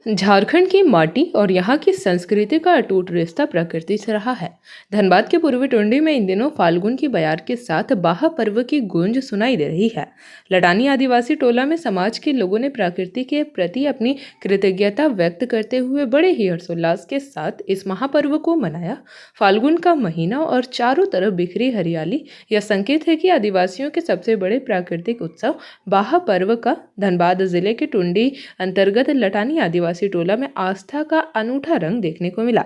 झारखंड की माटी और यहाँ की संस्कृति का अटूट रिश्ता प्रकृति से रहा है। धनबाद के पूर्वी टुंडी में इन दिनों फाल्गुन की बयार के साथ बाहा पर्व की गूंज सुनाई दे रही है। लटानी आदिवासी टोला में समाज के लोगों ने प्रकृति के प्रति अपनी कृतज्ञता व्यक्त करते हुए बड़े ही हर्षोल्लास के साथ इस महापर्व को मनाया। फाल्गुन का महीना और चारों तरफ बिखरी हरियाली यह संकेत है कि आदिवासियों के सबसे बड़े प्राकृतिक उत्सव बाहा पर्व का धनबाद जिले के टुंडी अंतर्गत लटानी आदिवासी टोला में आस्था का अनूठा रंग देखने को मिला।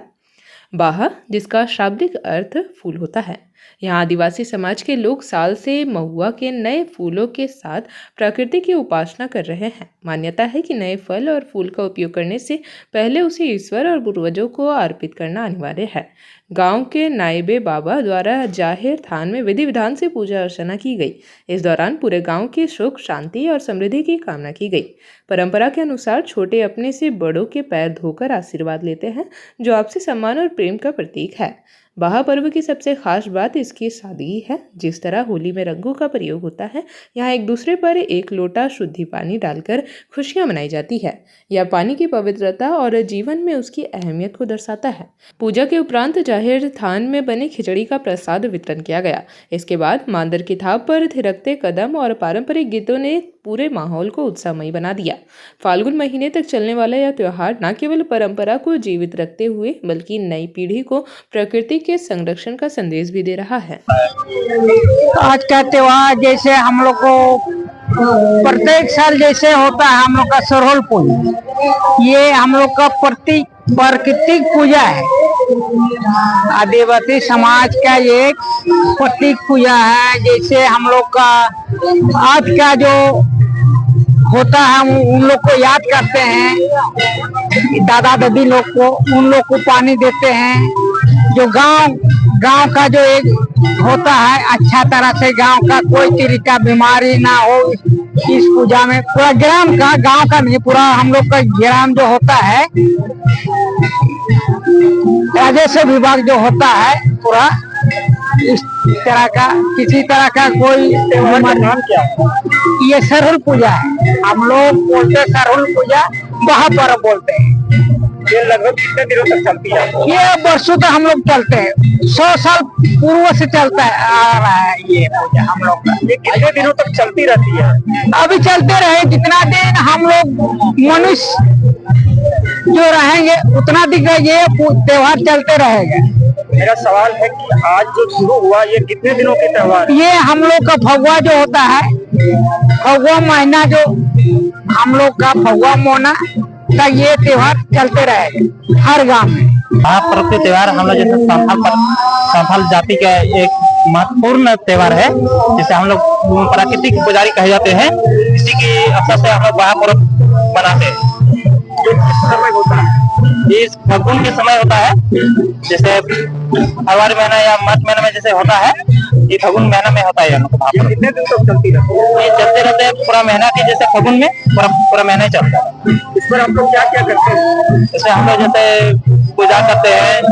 बाहा, जिसका शाब्दिक अर्थ फूल होता है, यहाँ आदिवासी समाज के लोग साल से महुआ के नए फूलों के साथ प्रकृति की उपासना कर रहे हैं। मान्यता है कि नए फल और फूल का उपयोग करने से पहले उसे ईश्वर और पूर्वजों को अर्पित करना अनिवार्य है। गांव के नायबे बाबा द्वारा जाहिर थान में विधि विधान से पूजा अर्चना की गई। इस दौरान पूरे गांव की सुख, शांति और समृद्धि की कामना की गई। परंपरा के अनुसार छोटे अपने से बड़ों के पैर धोकर आशीर्वाद लेते हैं, जो आपसी सम्मान और प्रेम का प्रतीक है। बाहा पर्व की सबसे खास बात इसकी सादगी है। जिस तरह होली में रंगों का प्रयोग होता है, यहाँ एक दूसरे पर एक लोटा शुद्धि पानी डालकर खुशियां मनाई जाती है। यह पानी की पवित्रता और जीवन में उसकी अहमियत को दर्शाता है। पूजा के उपरांत जाहिर थान में बने खिचड़ी का प्रसाद वितरण किया गया। इसके बाद मांदर की थाप पर थिरकते कदम और पारंपरिक गीतों ने पूरे माहौल को उत्साहमयी बना दिया। फाल्गुन महीने तक चलने वाला यह त्योहार न केवल परंपरा को जीवित रखते हुए बल्कि नई पीढ़ी को प्रकृति के संरक्षण का संदेश भी दे रहा है। आज का त्योहार जैसे हम लोग को प्रत्येक साल जैसे होता है हम लोग का सरहुल पूजा, ये हम लोग का प्राकृतिक पूजा है। आदिवासी समाज का एक प्रतीक पूजा है। जैसे हम लोग का आज का जो होता है हम उन लोग को याद करते हैं, दादा दादी लोग को, उन लोग को पानी देते हैं। जो गांव का जो एक होता है, अच्छा तरह से गांव का कोई तरह का बीमारी ना हो इस पूजा में। पूरा ग्राम का, गांव का नहीं, पूरा हम लोग का ग्राम जो होता है, राजस्व विभाग जो होता है, पूरा इस तरह का किसी तरह का कोई नाम क्या, ये सरहुल पूजा है। हम लोग बोलते सरहुल पूजा, बाहा पर्व बोलते हैं। ये लगभग कितने दिनों तक चलती है? ये वर्षों तक हम लोग चलते हैं, 100 साल पूर्व से चलता है आ रहा है ये पूजा हम लोग का। ये कितने दिनों तक चलती रहती है? अभी चलते रहे, जितना दिन हम लोग मनुष्य जो रहेंगे उतना दिन ये त्योहार चलते रहेगा। मेरा सवाल है कि आज जो शुरू हुआ ये कितने दिनों के त्योहार? ये हम लोग का फगुआ जो होता है, फगुआ महीना जो हम लोग का फगुआ मोना का ये त्योहार चलते रहेगा हर गांव में। महापर्व के त्योहार हम लोग जैसे संथाल जाति का एक महत्वपूर्ण त्योहार है, जिसे हम लोग प्राकृतिक पुजारी कहे जाते हैं। इसी की अवसर से हम लोग महापर्व मनाते हैं। समय होता है, इस फागुन के समय होता है, जैसे फरवरी महीना या मार्च महीना में जैसे होता है, ये फागुन महीना में होता है। ये कितने दिन तक चलती है? ये चलते रहते हैं पूरा महीना के, जैसे फागुन में पूरा महीना ही चलता है। इस पर हम लोग क्या क्या करते हैं? जैसे हम लोग जैसे पूजा करते हैं,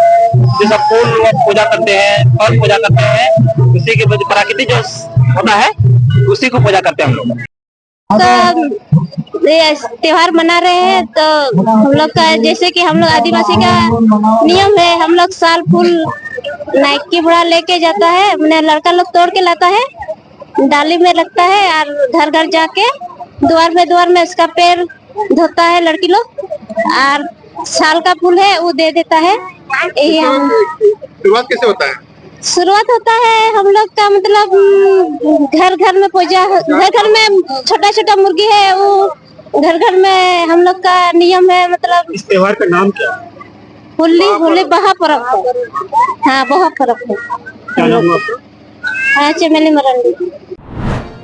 जैसे फूल पूजा करते हैं, फल पूजा करते हैं, उसी के प्राकृतिक जो होता है उसी को पूजा करते हैं हम लोग। तो ये त्योहार मना रहे हैं, तो हम लोग का जैसे कि हम लोग आदिवासी का नियम है, हम लोग साल फूल नाइक की बुढ़ा लेके जाता है, अपने लड़का लोग तोड़ के लाता है, डाली में रखता है और घर घर जाके द्वार में उसका पैर धोता है लड़की लोग, और साल का फूल है वो दे देता है। यही हम शुरुआत कैसे होता है? शुरुआत होता है हम लोग का मतलब घर में पूजा, घर में छोटा छोटा मुर्गी है, वो घर में हम लोग का नियम है। मतलब इस त्योहार का नाम क्या है? होली बाहा पर्व। हाँ, बाहा पर्व। क्या नाम है आपका? हाँ, चमेली मरंडी।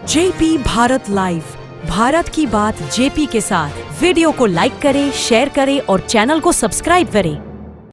जेपी भारत लाइव, भारत की बात जेपी के साथ। वीडियो को लाइक करें, शेयर करें और चैनल को सब्सक्राइब करें।